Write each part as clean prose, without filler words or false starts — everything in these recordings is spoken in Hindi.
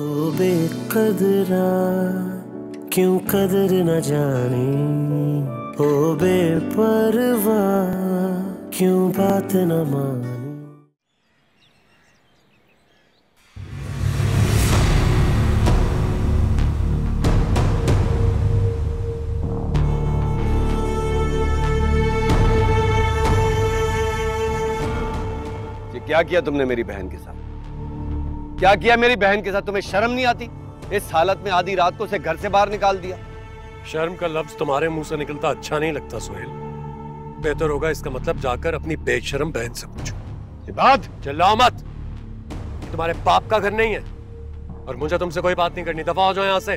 ओ बेकदरा क्यों कदर न जाने, ओ बेपरवाह क्यों बात न माने। क्या किया तुमने मेरी बहन के साथ? क्या किया मेरी बहन के साथ? तुम्हें शर्म नहीं आती? इस हालत में आधी रात को उसे घर से बाहर निकाल दिया। शर्म का लफ्ज तुम्हारे मुंह से निकलता अच्छा नहीं लगता सोहेल। बेहतर होगा इसका मतलब जाकर अपनी बेशर्म बहन से पूछो। इबाद, चिल्लाओ मत। तुम्हारे बाप का घर नहीं है और मुझे तुमसे कोई बात नहीं करनी। दफा हो जाओ यहाँ से।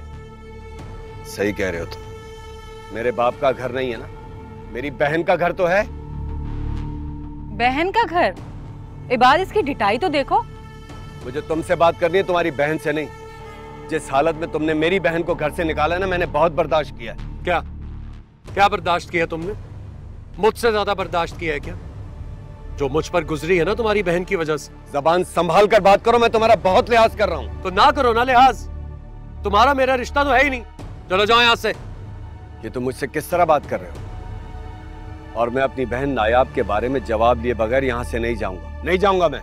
सही कह रहे हो तुम। मेरे बाप का घर नहीं है ना, मेरी बहन का घर तो है। बहन का घर? इबाद, इसकी डिटाई तो देखो। मुझे तुमसे बात करनी है, तुम्हारी बहन से नहीं। जिस हालत में तुमने मेरी बहन को घर से निकाला है ना, मैंने बहुत बर्दाश्त किया है। क्या क्या बर्दाश्त किया तुमने? मुझसे ज्यादा बर्दाश्त किया है क्या? जो मुझ पर गुजरी है ना तुम्हारी बहन की वजह से। जबान संभाल कर बात करो, मैं तुम्हारा बहुत लिहाज कर रहा हूं। तो ना करो ना लिहाज। तुम्हारा मेरा रिश्ता तो है ही नहीं। चलो जाओ यहां से। ये तुम मुझसे किस तरह बात कर रहे हो? और मैं अपनी बहन नायाब के बारे में जवाब दिए बगैर यहां से नहीं जाऊंगा। नहीं जाऊंगा मैं।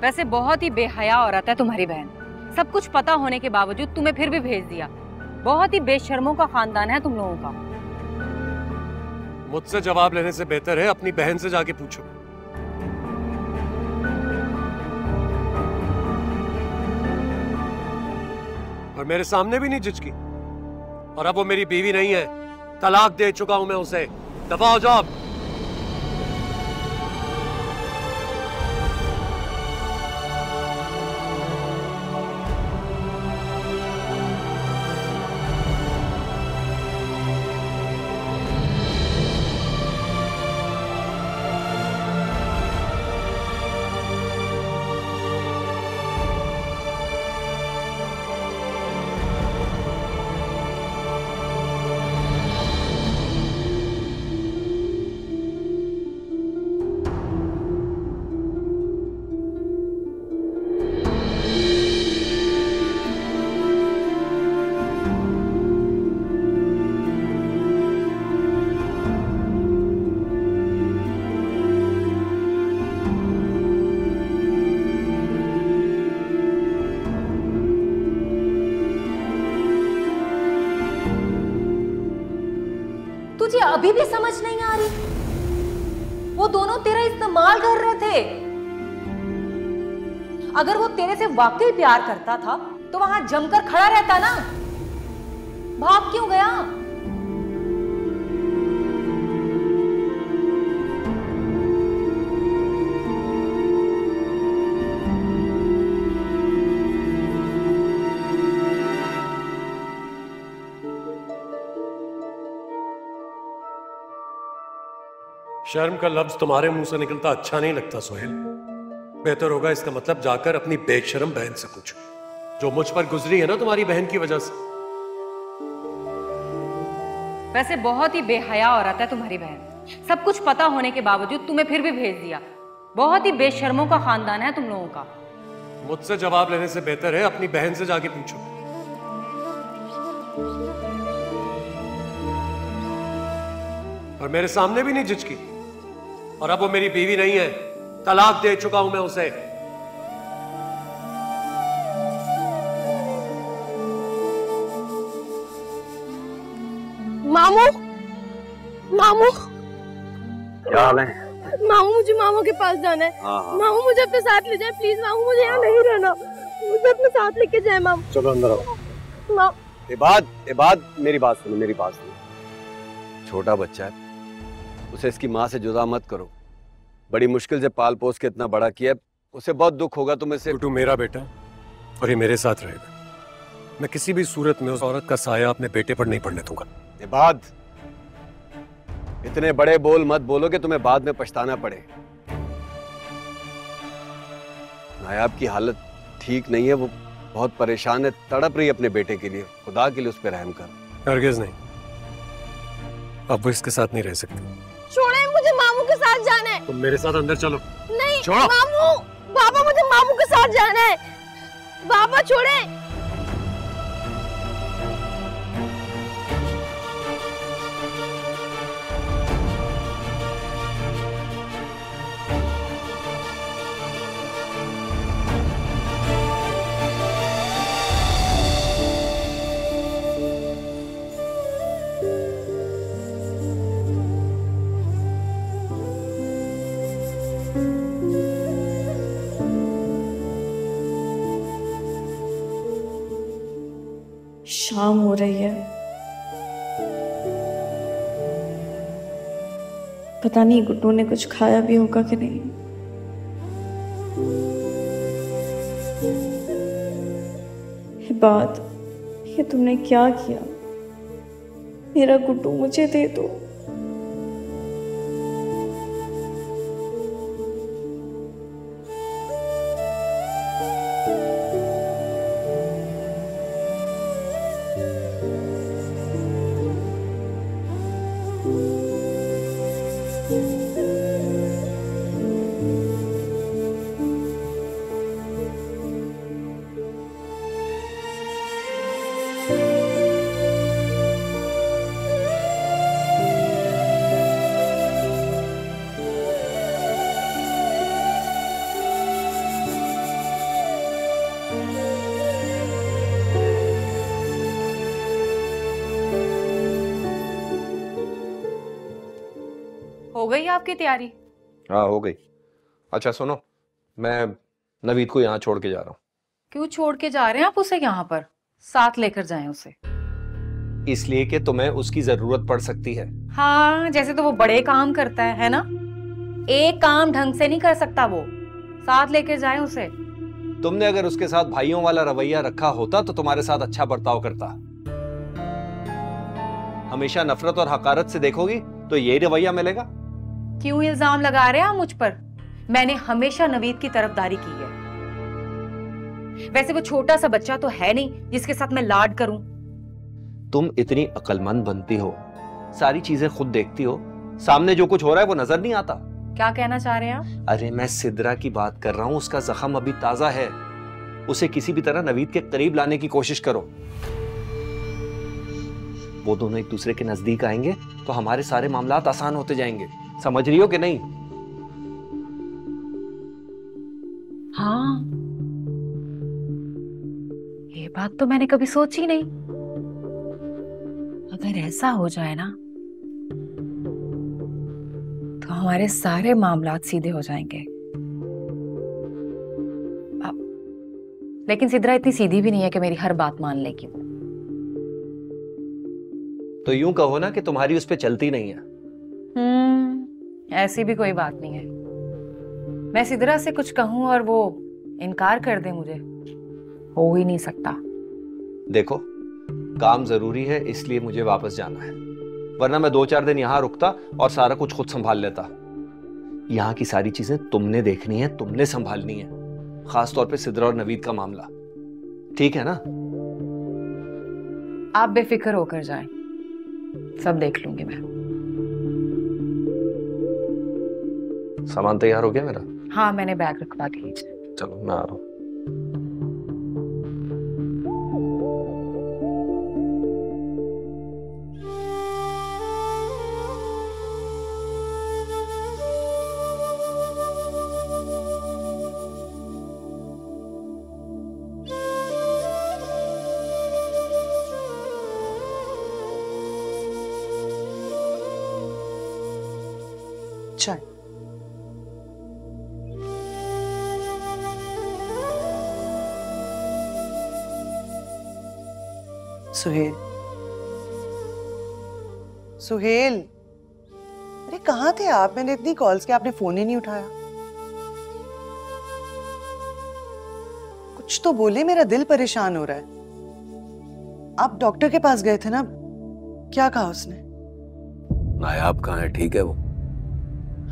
वैसे बहुत ही बेहया औरत है तुम्हारी बहन। सब कुछ पता होने के बावजूद तुम्हें फिर भी भेज दिया। बहुत ही बेशर्मों का खानदान है तुम लोगों का। मुझसे जवाब लेने से बेहतर है अपनी बहन से जाके पूछो। और मेरे सामने भी नहीं झिझकी। और अब वो मेरी बीवी नहीं है, तलाक दे चुका हूं मैं उसे। दफा हो जाओ। तुझे अभी भी समझ नहीं आ रही? वो दोनों तेरा इस्तेमाल कर रहे थे। अगर वो तेरे से वाकई प्यार करता था तो वहां जमकर खड़ा रहता ना। भाग क्यों गया? शर्म का लफ्ज तुम्हारे मुंह से निकलता अच्छा नहीं लगता सोहेल। बेहतर होगा इसका मतलब जाकर अपनी बेशर्म बहन से पूछो, जो मुझ पर गुजरी है ना तुम्हारी बहन की वजह से। वैसे बहुत ही बेहया औरत है तुम्हारी बहन। सब कुछ पता होने के बावजूद तुम्हें फिर भी भेज दिया। बहुत ही बेशर्मों का खानदान है तुम लोगों का। मुझसे जवाब लेने से बेहतर है अपनी बहन से जाके पूछो। और मेरे सामने भी नहीं झिझकी। और अब वो मेरी बीवी नहीं है, तलाक दे चुका हूं मैं उसे। मामू, मामू, क्या हाल है? मामू मुझे मामू के पास जाना है। मामू मुझे अपने साथ ले जाए प्लीज। मामू मुझे यहाँ नहीं रहना, मुझे अपने साथ लेके जाए मामू। चलो अंदर आओ। इबाद, इबाद मेरी बात सुनो, मेरी बात सुनो। छोटा बच्चा है, उसे इसकी माँ से जुदा मत करो। बड़ी मुश्किल से पाल पोस के इतना बड़ा किया, उसे बहुत दुख होगा। तुम इसे। टूटू मेरा बेटा और ये मेरे साथ रहेगा। मैं किसी भी सूरत में उस औरत का साया अपने बेटे पर नहीं पड़ने दूंगा। इबाद, इतने बड़े बोल मत बोलो कि तुम्हें बाद में पछताना पड़े। नायाब की हालत ठीक नहीं है, वो बहुत परेशान है, तड़प रही है अपने बेटे के लिए। खुदा के लिए उस पर रहम कर। हरगिज़ नहीं, अब वो इसके साथ नहीं रह सकती। छोड़े, मुझे मामू के साथ जाना है। तुम मेरे साथ अंदर चलो। नहीं छोड़ो। मामू, पापा मुझे मामू के साथ जाना है। बाबा छोड़े। शाम हो रही है, पता नहीं गुड्डू ने कुछ खाया भी होगा कि नहीं। ये बात, ये तुमने क्या किया? मेरा गुड्डू मुझे दे दो। हो गई आपकी तैयारी? हाँ हो गई। अच्छा सुनो, मैं नवीद को यहाँ छोड़ के जा रहा हूँ। क्यों छोड़ के जा रहे हैं आप उसे यहाँ पर? साथ लेकर जाएं उसे। इसलिए कि तुम्हें उसकी जरूरत पड़ सकती है। हाँ, जैसे तो वो बड़े काम करता है ना? एक काम ढंग से नहीं कर सकता वो। साथ लेकर जाएं उसे। तुमने अगर उसके साथ भाइयों वाला रवैया रखा होता तो तुम्हारे साथ अच्छा बर्ताव करता। हमेशा नफरत और हकारत से देखोगी तो यही रवैया मिलेगा। क्यों इल्जाम लगा रहे हैं आप मुझ पर? मैंने हमेशा नवीद की तरफदारी की है। वैसे वो छोटा सा बच्चा तो है नहीं जिसके साथ मैं लाड करूं। तुम इतनी अक्लमंद बनती हो, सारी चीजें खुद देखती हो, सामने जो कुछ हो रहा है वो नजर नहीं आता। क्या कहना चाह रहे हैं आप? अरे मैं सिद्रा की बात कर रहा हूं, उसका जख्म अभी ताजा है। उसे किसी भी तरह नवीद के करीब लाने की कोशिश करो। वो दोनों एक दूसरे के नजदीक आएंगे तो हमारे सारे मामलात आसान होते जाएंगे। समझ रही हो कि नहीं? हाँ, ये बात तो मैंने कभी सोची नहीं। अगर ऐसा हो जाए ना तो हमारे सारे मामलात सीधे हो जाएंगे। लेकिन सिद्रा इतनी सीधी भी नहीं है कि मेरी हर बात मान लेगी। तो यूं कहो ना कि तुम्हारी उस पे चलती नहीं है। ऐसी भी कोई बात नहीं है। मैं सिद्रा से कुछ कहूं और वो इनकार कर दे, मुझे हो ही नहीं सकता। देखो, काम जरूरी है इसलिए मुझे वापस जाना है, वरना मैं 2-4 दिन यहां रुकता और सारा कुछ खुद संभाल लेता। यहां की सारी चीजें तुमने देखनी है, तुमने संभालनी है, खास तौर पे सिद्रा और नवीद का मामला। ठीक है ना? आप बेफिक्र होकर जाएं, सब देख लूंगी मैं। सामान तैयार हो गया मेरा? हाँ, मैंने बैग रखवा दिया। चलो मैं आ रहा हूं। चाय। सुहेल, सुहेल, अरे कहाँ थे आप? मैंने इतनी कॉल्स की, आपने फोन ही नहीं उठाया। कुछ तो बोले, मेरा दिल परेशान हो रहा है। आप डॉक्टर के पास गए थे ना, क्या कहा उसने? नायाब कहाँ है? ठीक है वो?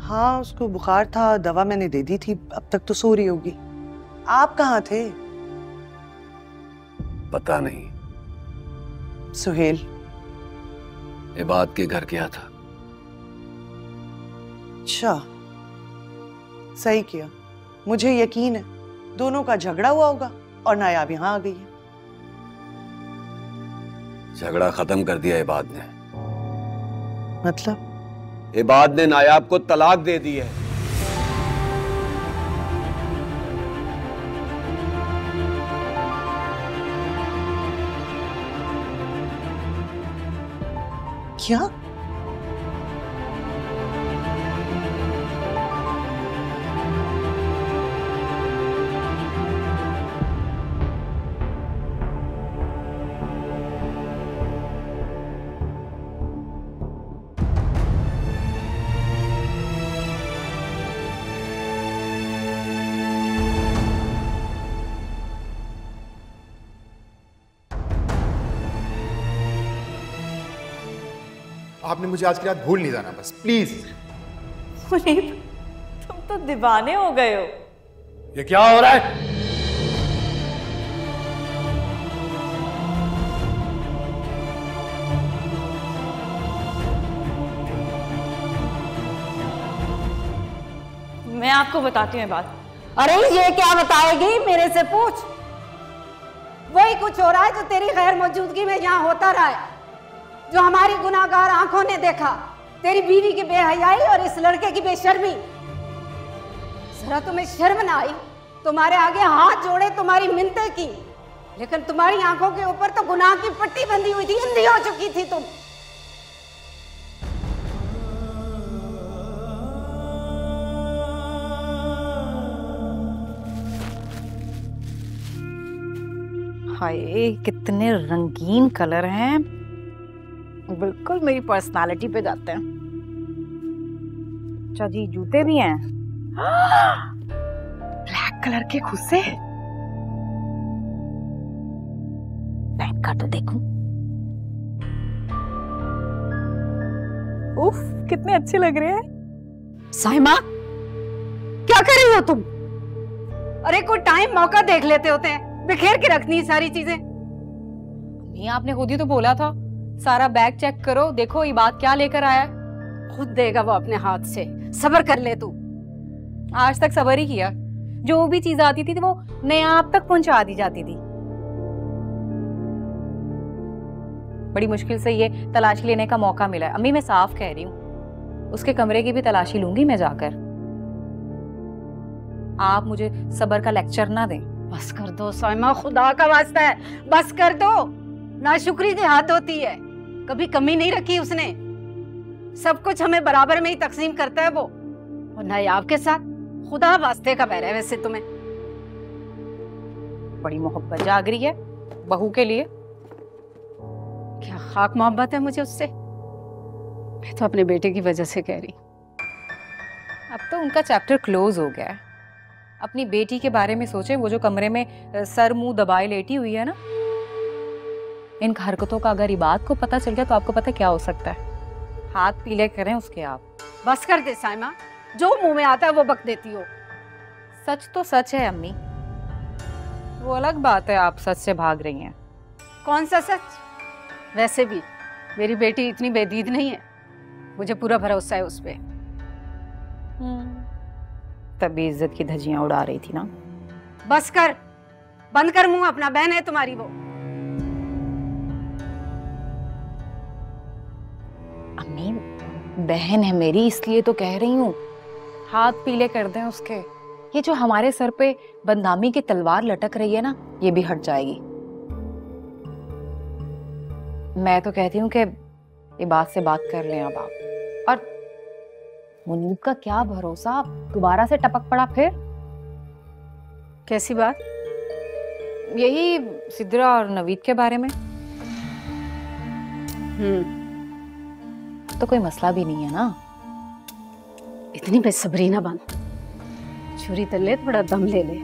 हाँ, उसको बुखार था, दवा मैंने दे दी थी, अब तक तो सो रही होगी। आप कहाँ थे? पता नहीं। सुहेल, इबाद के घर गया था। अच्छा, सही किया। मुझे यकीन है दोनों का झगड़ा हुआ होगा, और नायाब यहाँ आ गई है। झगड़ा खत्म कर दिया इबाद ने। मतलब? इबाद ने नायाब को तलाक दे दी है। क्या? आपने मुझे आज की रात भूल नहीं जाना, बस प्लीज। मुनीब, तुम तो दीवाने हो गए हो। ये क्या हो रहा है? मैं आपको बताती हूँ बात। अरे ये क्या बताएगी, मेरे से पूछ। वही कुछ हो रहा है जो तेरी गैर मौजूदगी में यहाँ होता रहा है, जो हमारी गुनाहगार आंखों ने देखा। तेरी बीवी की बेहयाई और इस लड़के की बेशर्मी। जरा तुम्हें शर्म ना आई? तुम्हारे आगे हाथ जोड़े, तुम्हारी मिन्नतें की, लेकिन तुम्हारी आंखों के ऊपर तो गुनाह की पट्टी बंधी हुई थी, अंधी हो चुकी थी तुम। हाय, कितने रंगीन कलर हैं, बिल्कुल मेरी पर्सनालिटी पे जाते हैं। अच्छा जी, जूते भी हैं ब्लैक कलर के खुद से। पहन कर तो देखूं। उफ, कितने अच्छे लग रहे हैं। साहिमा, क्या कर रही हो तुम? अरे कोई टाइम मौका देख लेते होते हैं, बिखेर के रखनी सारी चीजें। नहीं, आपने खुद ही तो बोला था सारा बैग चेक करो, देखो ये बात क्या लेकर आया। खुद देगा वो अपने हाथ से, सब्र कर ले तू। आज तक सब्र ही किया, जो भी चीज आती थी वो नया आप तक पहुंचा दी जाती थी। बड़ी मुश्किल से ये तलाशी लेने का मौका मिला है। अम्मी, मैं साफ कह रही हूँ, उसके कमरे की भी तलाशी लूंगी मैं जाकर। आप मुझे सब्र का लेक्चर ना दें। बस कर दो साइमा, खुदा का वास्ता है, बस कर दो। नाशुक्री की हाथ होती है, कभी कमी नहीं रखी उसने। सब कुछ हमें बराबर में ही तकसीम करता है वो, और नायाब के साथ खुदा वास्ते का बैर है। वैसे तुम्हें बड़ी मोहब्बत जाग रही है बहू के लिए। क्या खाक मोहब्बत है मुझे उससे? मैं तो अपने बेटे की वजह से कह रही। अब तो उनका चैप्टर क्लोज हो गया है। अपनी बेटी के बारे में सोचें, वो जो कमरे में सर मुंह दबाए लेटी हुई है ना। इन हरकतों का अगर इबाद को पता चल गया तो आपको पता क्या हो सकता है। हाथ पीले करें उसके आप। बस कर दे साइमा, जो मुंह में आता है वो बक देती हो। सच तो सच है अम्मी, वो अलग बात है आप सच से भाग रही हैं। कौन सा सच? वैसे भी मेरी बेटी इतनी बेदीद नहीं है, मुझे पूरा भरोसा है उस पे। तभी इज्जत की धज्जियां उड़ा रही थी ना। बस कर, बंद कर मुंह अपना, बहन है तुम्हारी वो। अम्मी, बहन है मेरी, इसलिए तो कह रही हूँ। हाथ पीले कर दें उसके। ये जो हमारे सर पे बदनामी की तलवार लटक रही है ना, ये भी हट जाएगी। मैं तो कहती हूँ कि ये बात से बात कर लें अब आप। और मुनीब का क्या भरोसा, दोबारा से टपक पड़ा फिर। कैसी बात? यही सिद्रा और नवीद के बारे में। तो कोई मसला भी नहीं है ना। इतनी बेसब्री ना बन, छुरी तले थोड़ा दम ले ले।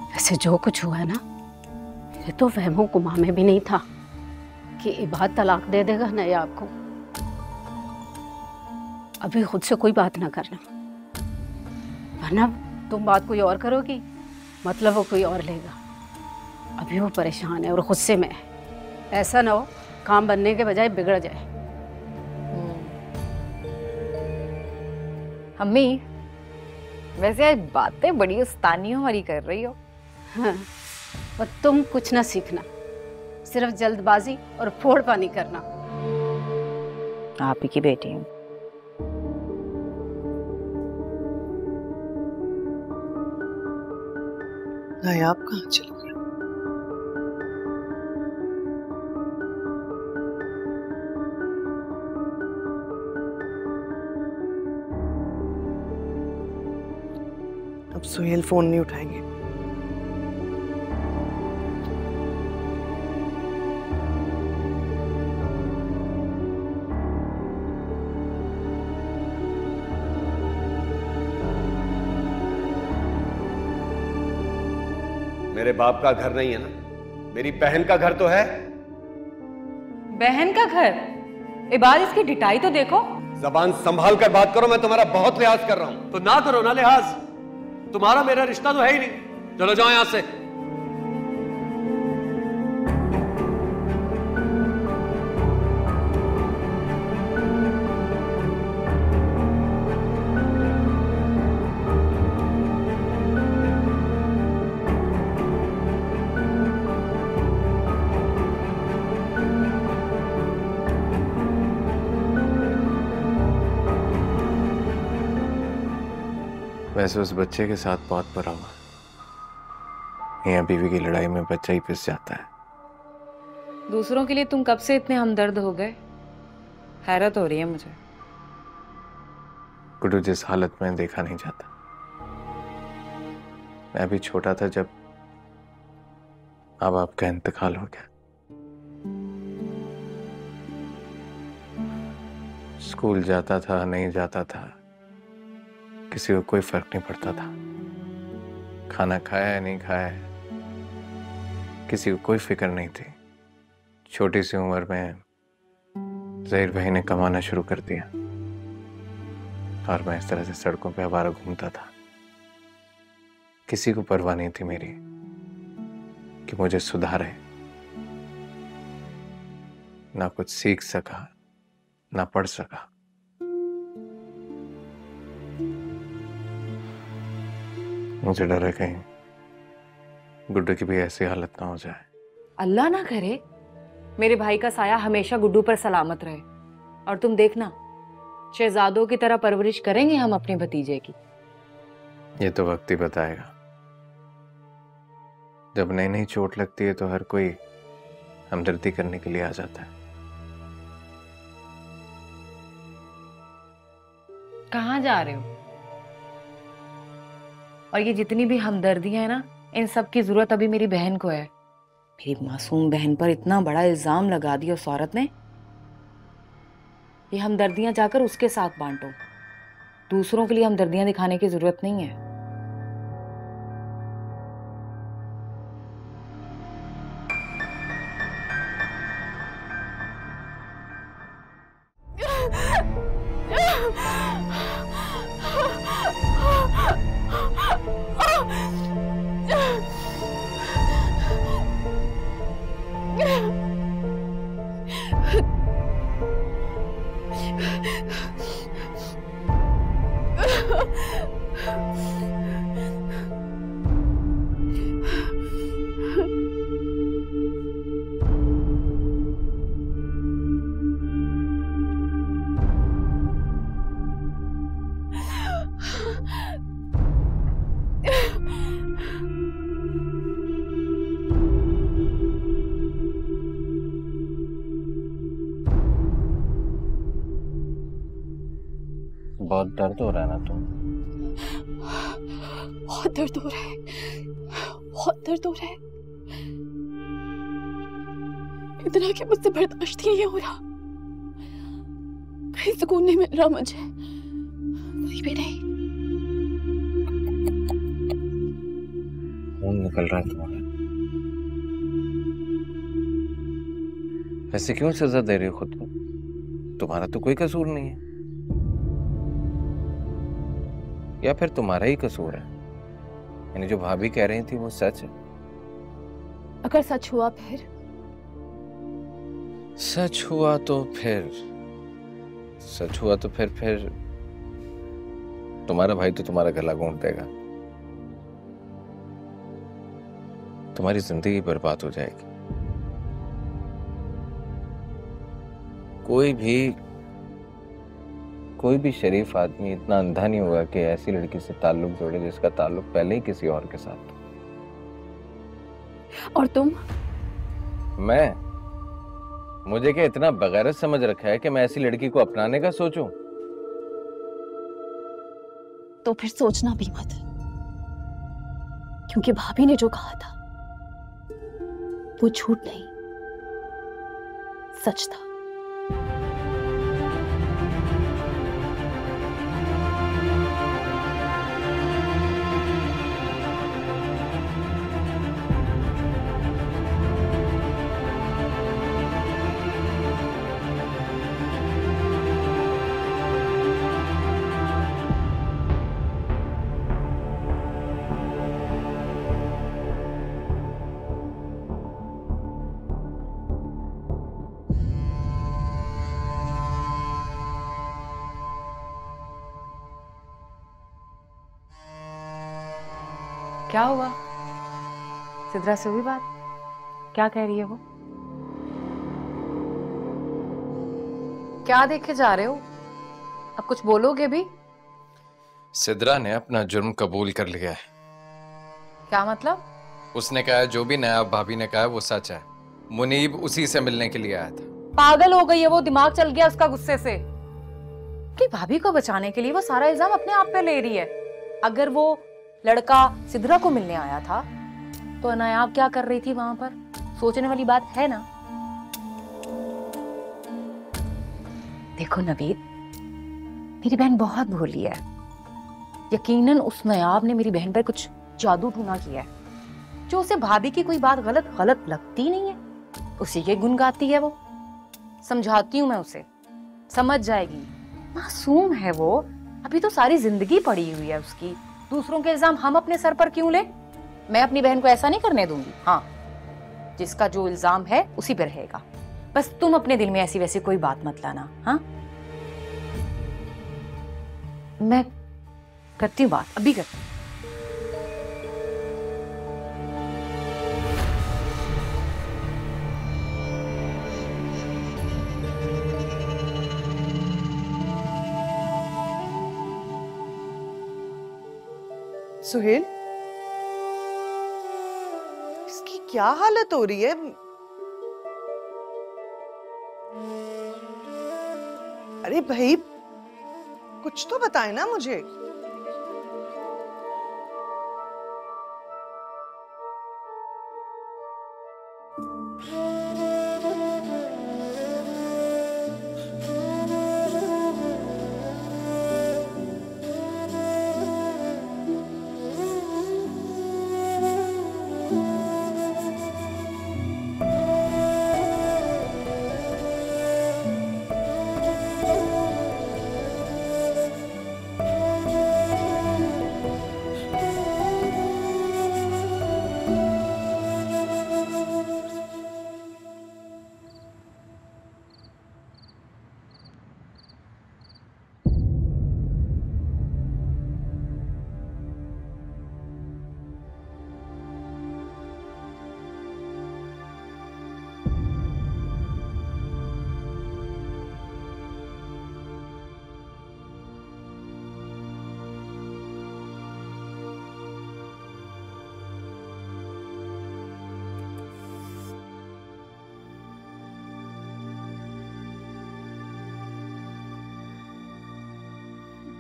वैसे जो कुछ हुआ है ना, ये तो वहमों गुमा में भी नहीं था कि इबाद तलाक दे देगा नायाब को। अभी खुद से कोई बात ना करना, वरना तुम बात कोई और करोगी, मतलब वो कोई और लेगा। अभी वो परेशान है और गुस्से में है, ऐसा ना हो काम बनने के बजाय बिगड़ जाए। अम्मी, वैसे आज बातें बड़ी उस्तानियों वाली कर रही हो। हाँ, और तुम कुछ ना सीखना, सिर्फ जल्दबाजी और फोड़ पानी करना। आप ही की बेटी हूँ। नायाब कहाँ चल गया? अब सोहेल फोन नहीं उठाएंगे। मेरे बाप का घर नहीं है ना, मेरी बहन का घर तो है। बहन का घर? इबाद, इसकी डिटाई तो देखो। जबान संभाल कर बात करो, मैं तुम्हारा बहुत लिहाज कर रहा हूं। तो ना करो ना लिहाज, तुम्हारा मेरा रिश्ता तो है ही नहीं। चलो जाओ यहां से। वैसे उस बच्चे के साथ बहुत बुरा हुआ। मियां बीवी की लड़ाई में बच्चा ही पिस जाता है। दूसरों के लिए तुम कब से इतने हमदर्द हो गए? हैरत हो रही है मुझे। गुड्डू, जिस हालत में देखा नहीं जाता। मैं भी छोटा था जब माँ बाप का इंतकाल हो गया। स्कूल जाता था, नहीं जाता था, किसी को कोई फर्क नहीं पड़ता था। खाना खाया है नहीं खाया है, किसी को कोई फिक्र नहीं थी। छोटी सी उम्र में ज़हीर भाई ने कमाना शुरू कर दिया और मैं इस तरह से सड़कों पे आवारा घूमता था। किसी को परवाह नहीं थी मेरी कि मुझे सुधारे। ना कुछ सीख सका, ना पढ़ सका। मुझे डर है कहीं गुड्डू की भी ऐसी हालत ना हो जाए। अल्लाह ना करे मेरे भाई का साया हमेशा गुड्डू पर सलामत रहे। और तुम देखना, शहजादों की तरह परवरिश करेंगे हम अपने भतीजे की। ये तो वक्त ही बताएगा। जब नई नई चोट लगती है तो हर कोई हमदर्दी करने के लिए आ जाता है। कहाँ जा रहे हो? और ये जितनी भी हमदर्दियां है ना, इन सब की जरूरत अभी मेरी बहन को है। मेरी मासूम बहन पर इतना बड़ा इल्जाम लगा दिया उस औरत ने। ये हमदर्दियां जाकर उसके साथ बांटो। दूसरों के लिए हमदर्दियां दिखाने की जरूरत नहीं है। बहुत दर्द हो रहा है ना तुम? बहुत दर्द हो रहा है, बहुत दर्द हो रहा है। इतना कि मुझसे बर्दाश्त ही नहीं हो रहा। कहीं सुकून नहीं मिल रहा मुझे, कहीं भी नहीं। खून निकल रहा है तुम्हारा। ऐसे क्यों सजा दे रही हो खुद को? तुम्हारा तो कोई कसूर नहीं है। या फिर तुम्हारा ही कसूर है? यानी जो भाभी कह रही थी वो सच है? अगर सच हुआ फिर? सच हुआ तो फिर तुम्हारा भाई तो तुम्हारा गला घोंट देगा, तुम्हारी जिंदगी बर्बाद हो जाएगी। कोई भी शरीफ आदमी इतना अंधा नहीं होगा कि ऐसी लड़की से ताल्लुक जोड़े जिसका ताल्लुक पहले ही किसी और के साथ था। और तुम? मुझे क्या इतना बगैरत समझ रखा है कि मैं ऐसी लड़की को अपनाने का सोचूं? तो फिर सोचना भी मत, क्योंकि भाभी ने जो कहा था वो झूठ नहीं, सच था। क्या हुआ? सिद्रा से हुई बात? क्या कह रही है वो? क्या देखे जा रहे हो? अब कुछ बोलोगे भी? सिद्रा ने अपना जुर्म कबूल कर लिया है। क्या मतलब? उसने कहा जो भी नायाब भाभी ने कहा वो सच है। मुनीब उसी से मिलने के लिए आया था। पागल हो गई है वो, दिमाग चल गया उसका गुस्से से कि भाभी को बचाने के लिए वो सारा इल्जाम अपने आप पे ले रही है। अगर वो लड़का सिद्रा को मिलने आया था तो नायाब क्या कर रही थी वहां पर? सोचने वाली बात है ना। देखो नवीद, मेरी बहन बहुत भोली है। यकीनन उस नायाब ने मेरी बहन पर कुछ जादू टूना किया है, जो उसे भाभी की कोई बात गलत लगती नहीं है, उसी के गुण गाती है वो। समझाती हूँ मैं उसे, समझ जाएगी। मासूम है वो, अभी तो सारी जिंदगी पड़ी हुई है उसकी। दूसरों के इल्जाम हम अपने सर पर क्यों ले? मैं अपनी बहन को ऐसा नहीं करने दूंगी। हाँ, जिसका जो इल्जाम है उसी पर रहेगा। बस तुम अपने दिल में ऐसी वैसी कोई बात मत लाना। हाँ, मैं करती हूँ बात, अभी करती हूँ। सुहेल, इसकी क्या हालत हो रही है? अरे भाई, कुछ तो बताए ना मुझे।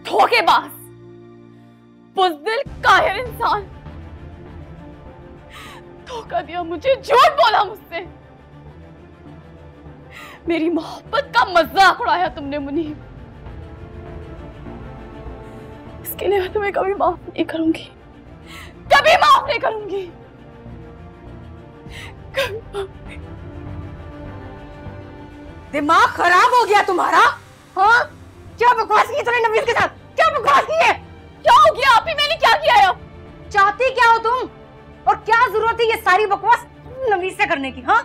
धोखेबाज, बुज़दिल, कायर इंसान, धोखा दिया मुझे, झूठ बोला मुझसे, मेरी मोहब्बत का मजाक उड़ाया तुमने मुनीब। इसके लिए मैं तुम्हें कभी माफ नहीं करूंगी, कभी माफ नहीं करूंगी, कभी माफ नहीं। दिमाग खराब हो गया तुम्हारा? हाँ, क्या बकवास की तूने नवीद के साथ? क्या बकवास की है? क्या हो गया आप ही? मैंने क्या किया है? चाहती क्या हो तुम? और क्या जरूरत है ये सारी बकवास नवीद से करने की? हाँ,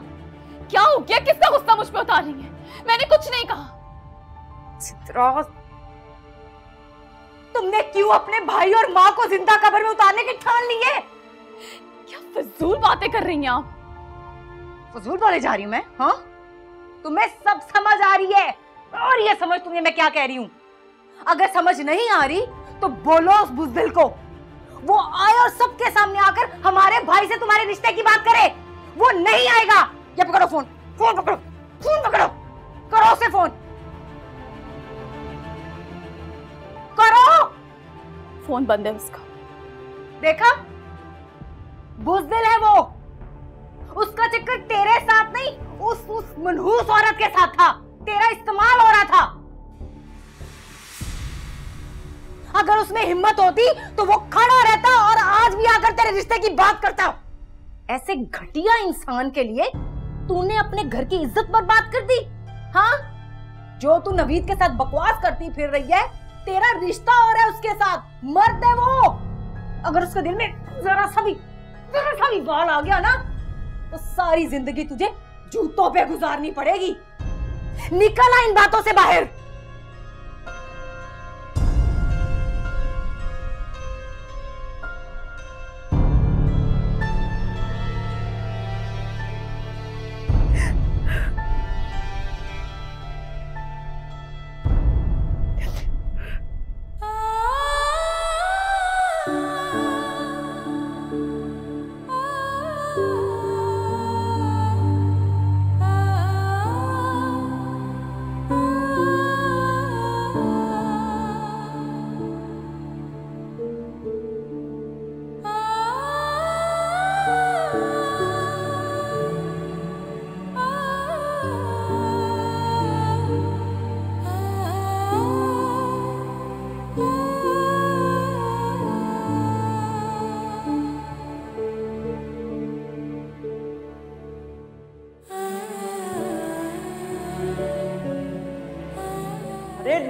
क्या हो गया? किसका गुस्सा मुझ पे उतार रही है? मैंने कुछ नहीं कहा। सिद्रा, तुमने क्यों अपने भाई और माँ को जिंदा कब्र में उतारने की ठान ली है? क्या फजूल बातें कर रही हैं आप? फजूल बोले जा रही हूँ मैं? हाँ, तुम्हें सब समझ आ रही है और ये समझ तुम्हें मैं क्या कह रही हूँ। अगर समझ नहीं आ रही तो बोलो उस बुज़दिल को, वो आए और सबके सामने आकर हमारे भाई से तुम्हारे रिश्ते की बात करे। वो नहीं आएगा। ये पकड़ो फोन, फोन पकड़ो, फोन पकड़ो, करो उसे फोन, करो। फोन बंद है उसका। देखा, बुज़दिल है वो। उसका चक्कर तेरे साथ नहीं, उस मनहूस औरत के साथ था। तेरा इस्तेमाल हो रहा था। अगर उसमें हिम्मत होती तो वो खड़ा रहता और आज भी आकर तेरे रिश्ते की बात करता। ऐसे घटिया इंसान के लिए तूने अपने घर की इज्जत बर्बाद कर दी। हाँ, जो तू नवीद के साथ बकवास करती फिर रही है, तेरा रिश्ता हो रहा है उसके साथ। मर्द है वो। अगर उसके दिल में जरा सा भी बाल आ गया ना, तो सारी जिंदगी तुझे जूतों पे गुजारनी पड़ेगी। निकल आ इन बातों से बाहर।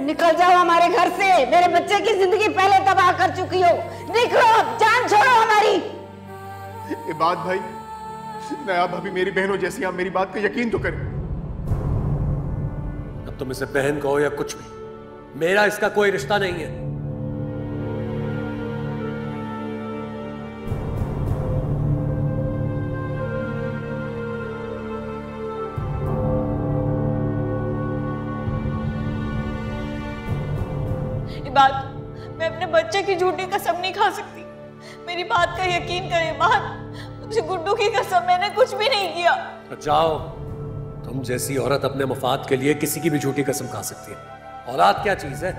निकल जाओ हमारे घर से। मेरे बच्चे की जिंदगी पहले तबाह कर चुकी हो। निकलो अब, जान छोड़ो हमारी। इबाद भाई, नया भाभी मेरी बहनों जैसी, आप मेरी बात का यकीन तो करें। अब तुम इसे बहन कहो या कुछ भी, मेरा इसका कोई रिश्ता नहीं है। बात, मैं अपने बच्चे की झूठी कसम नहीं खा सकती। मेरी बात का यकीन करें बात, मुझे गुड्डू की कसम, मैंने कुछ भी नहीं किया। जाओ, तुम जैसी औरत अपने मफाद के लिए किसी की भी झूठी कसम खा सकती है। औलाद क्या चीज है?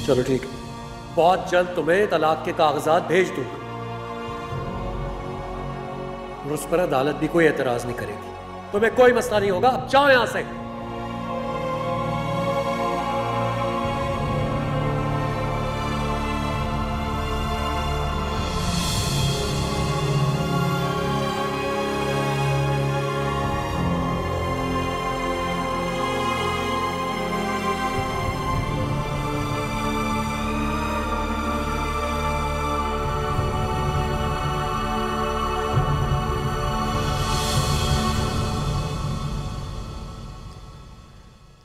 चलो ठीक है, बहुत जल्द तुम्हें तलाक के कागजात भेज दूंगा और उस पर अदालत भी कोई एतराज नहीं करेगी। तुम्हें कोई मसला नहीं होगा। अब जाओ यहां से।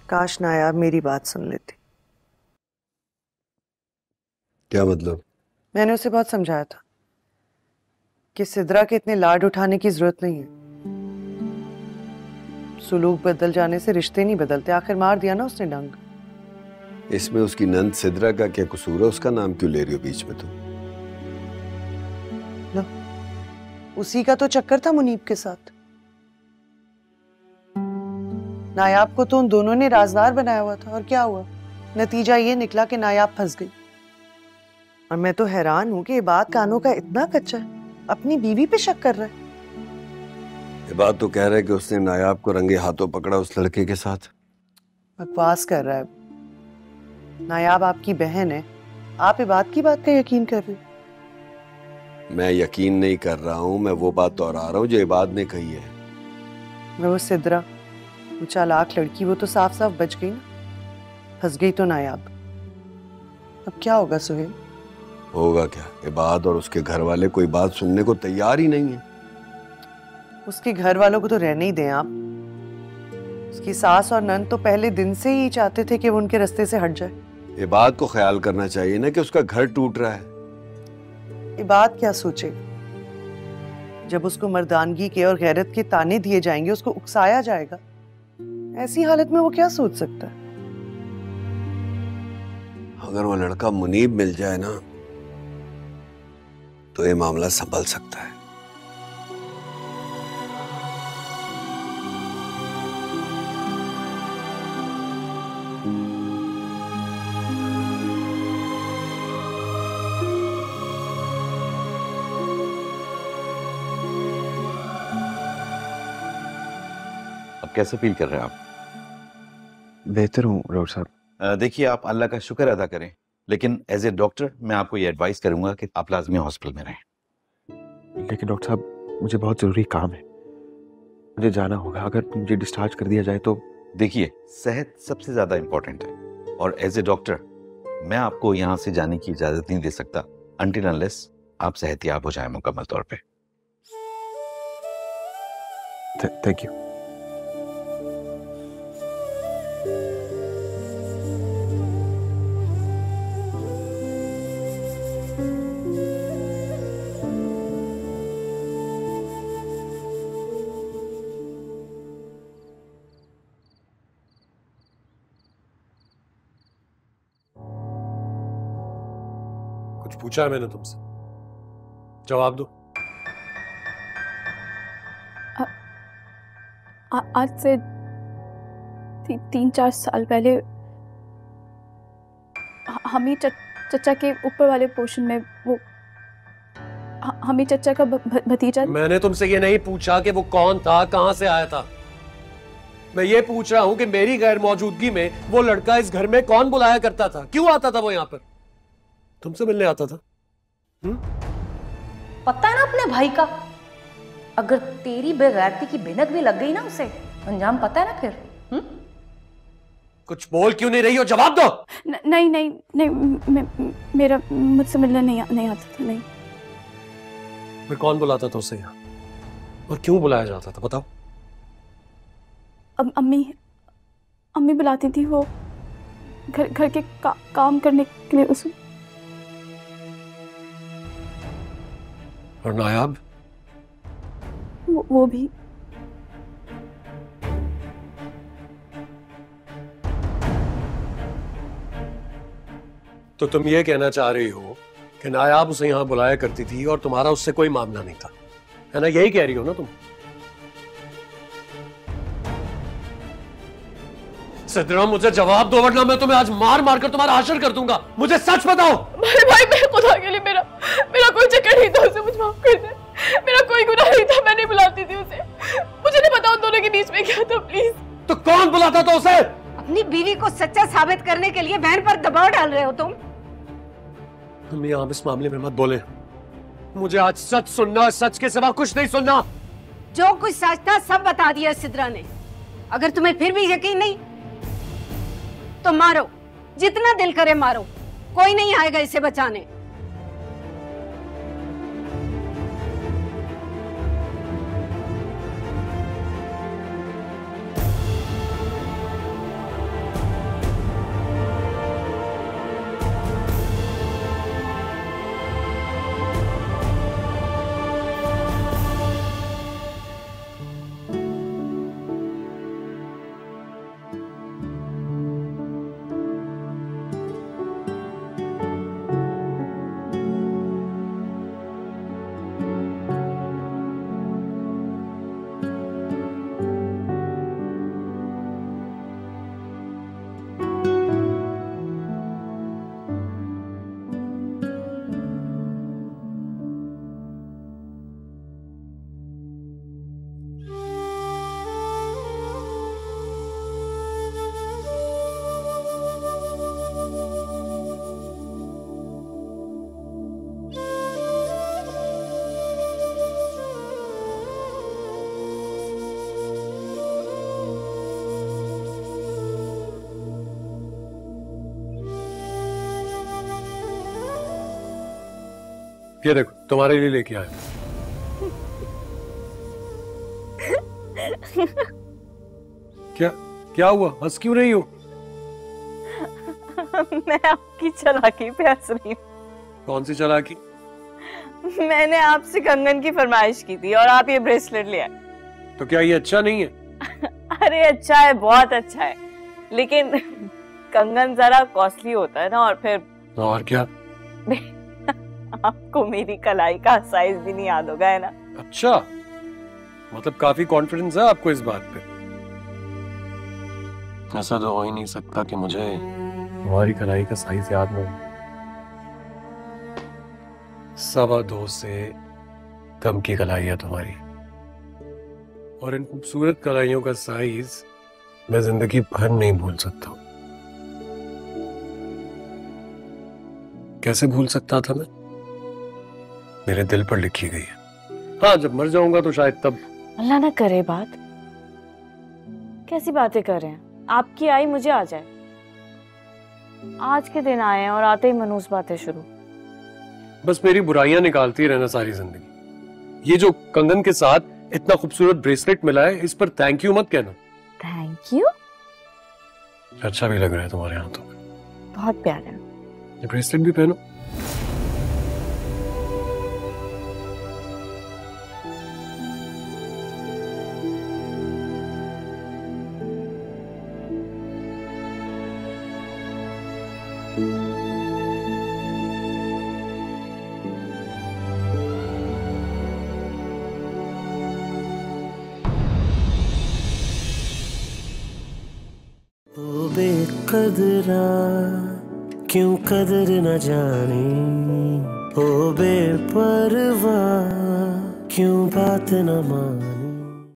काश नायाब मेरी बात सुन लेती। क्या मतलब? मैंने उसे बहुत समझाया था कि सिद्रा के इतने लाड उठाने की जरूरत नहीं है। सुलूक बदल जाने से रिश्ते नहीं बदलते। आखिर मार दिया ना उसने डंग। इसमें उसकी नंद सिद्रा का क्या कसूर है? उसका नाम क्यों ले रही हो बीच में तुम? उसी का तो चक्कर था मुनीब के साथ। नायाब को तो उन दोनों ने राजदार बनाया हुआ था और क्या हुआ? नतीजा ये निकला कि नायाब फंस गई। और मैं तो हैरान हूं कि ये बात कानों का इतना कच्चा है, अपनी बीवी पे शक कर रहा है। ये बात तो कह रहा है कि उसने नायाब को रंगे हाथों पकड़ा उस लड़के के साथ। बकवास कर रहा है। नायाब आपकी बहन है, आप ये बात का यकीन कर रहे हो? मैं यकीन नहीं कर रहा हूं, मैं वो बात दोहरा रहा हूं जो इबाद ने कही है। मैं वो सिद्रा, वो चालाक लड़की, वो तो साफ साफ बच गई ना। फंस गई तो नायाब। अब क्या होगा सुहेल? होगा क्या? इबाद और उसके घर वाले कोई बात सुनने को तैयार ही नहीं है। उसके घर वालों को तो रहने ही दें आप। उसकी सास और नंद तो पहले दिन से ही चाहते थे कि वो उनके रास्ते से हट जाए। ये बात को ख्याल करना चाहिए ना कि उसका घर टूट रहा है। ये बात क्या सोचेगा? जब उसको मर्दानगी के और गैरत के ताने दिए जाएंगे, उसको उकसाया जाएगा, ऐसी हालत में वो क्या सोच सकता है? अगर वो लड़का मुनीब मिल जाए ना तो ये मामला संभल सकता है। अब कैसे फील कर रहे हैं आप? बेहतर हूँ डॉक्टर साहब। देखिए, आप अल्लाह का शुक्र अदा करें, लेकिन एज ए डॉक्टर मैं आपको ये एडवाइस करूंगा कि आप लाजमी हॉस्पिटल में रहें। लेकिन डॉक्टर साहब, मुझे बहुत जरूरी काम है, मुझे जाना होगा। अगर मुझे डिस्चार्ज कर दिया जाए तो? देखिए, सेहत सबसे ज्यादा इंपॉर्टेंट है और एज ए डॉक्टर मैं आपको यहाँ से जाने की इजाजत नहीं दे सकता अनटिल अनलेस आप सेहतयाब हो जाए मुकम्मल तौर पे। Thank you. कुछ पूछा है मैंने तुमसे? जवाब दो। आज से 3-4 साल पहले हमी चचा के ऊपर वाले पोर्शन में वो हमी चचा का भतीजा। मैंने तुमसे ये नहीं पूछा कि वो कौन था, कहां से आया था। मैं ये पूछ रहा हूं कि मेरी गैर मौजूदगी में वो लड़का इस घर में कौन बुलाया करता था, क्यों आता था वो यहां पर? तुमसे मिलने आता था? पता है ना अपने भाई का, अगर तेरी बेगैरती की भनक भी लग गई ना उसे, अंजाम पता है ना फिर। कुछ बोल क्यों नहीं रही हो? जवाब दो। नहीं नहीं नहीं, मेरा मुझसे मिलने नहीं आता था। नहीं। फिर कौन बुलाता था उसे यहाँ और क्यों बुलाया जाता था, बताओ। अम्मी बुलाती थी, वो घर के काम करने के लिए उसे। और नायाब? वो भी। तो तुम ये कहना चाह रही हो कि नायाब उसे यहां बुलाया करती थी और तुम्हारा उससे कोई मामला नहीं था, है ना? यही कह रही हो ना तुम? सिद्रा, मुझे जवाब दो वरना मैं तुम्हें आज मार मार कर तुम्हारा हाशर कर दूंगा। मुझे सच बताओ। भाई मैं खुदा के लिए, मेरा कोई चक्कर नहीं था, उसे मुझे माफ कर दे। मेरा कोई गुनाह नहीं था, मैं नहीं बुलाती थी उसे। मुझे नहीं पता उन दोनों के बीच में क्या था, प्लीज। तो कौन बुलाता था उसे? अपनी बीवी को सच्चा साबित करने के लिए बहन पर दबाव डाल रहे हो तुम। अम्मी, आप इस मामले में मत बोले। मुझे आज सच सुनना, सच के सिवा कुछ नहीं सुनना। जो कुछ सच था सब बता दिया सिद्रा ने। अगर तुम्हें फिर भी यकीन नहीं तो मारो, जितना दिल करे मारो, कोई नहीं आएगा इसे बचाने। ये देखो, तुम्हारे लिए लेके आया। क्या क्या हुआ, हंस क्यों रही हो? मैं आपकी चालाकी पे हंस रही हूँ। कौन सी चालाकी? मैंने आपसे कंगन की फरमाइश की थी और आप ये ब्रेसलेट ले आए। तो क्या ये अच्छा नहीं है? अरे अच्छा है, बहुत अच्छा है, लेकिन कंगन जरा कॉस्टली होता है ना, और फिर और क्या? आपको मेरी कलाई का साइज भी नहीं याद होगा, है ना? अच्छा, मतलब काफी कॉन्फिडेंस है आपको इस बात पे। ऐसा तो हो ही नहीं सकता कि मुझे तुम्हारी कलाई का साइज याद नहीं। 2.25 से कम की कलाई है तुम्हारी, और इन खूबसूरत कलाइयों का साइज मैं जिंदगी भर नहीं भूल सकता। कैसे भूल सकता था मैं? मेरे दिल पर लिखी गई है। हाँ, जब मर जाऊंगा तो शायद तब। अल्लाह ना करे बात। कैसी बातें कर रहे हैं? आपकी आई मुझे आ जाए। आज के दिन आए हैं और आते ही मनूस बातें शुरू। बस मेरी बुराइयां निकालती रहना सारी जिंदगी। ये जो कंगन के साथ इतना खूबसूरत ब्रेसलेट मिला है, इस पर थैंक यू मत कहना। Thank you? अच्छा भी लग रहा है तुम्हारे हाथों में। बहुत प्यारा है। ये ब्रेसलेट भी पहनो। ओ बेकदरा क्यों कदर न जाने, ओ बेपरवाह क्यों बात न माने।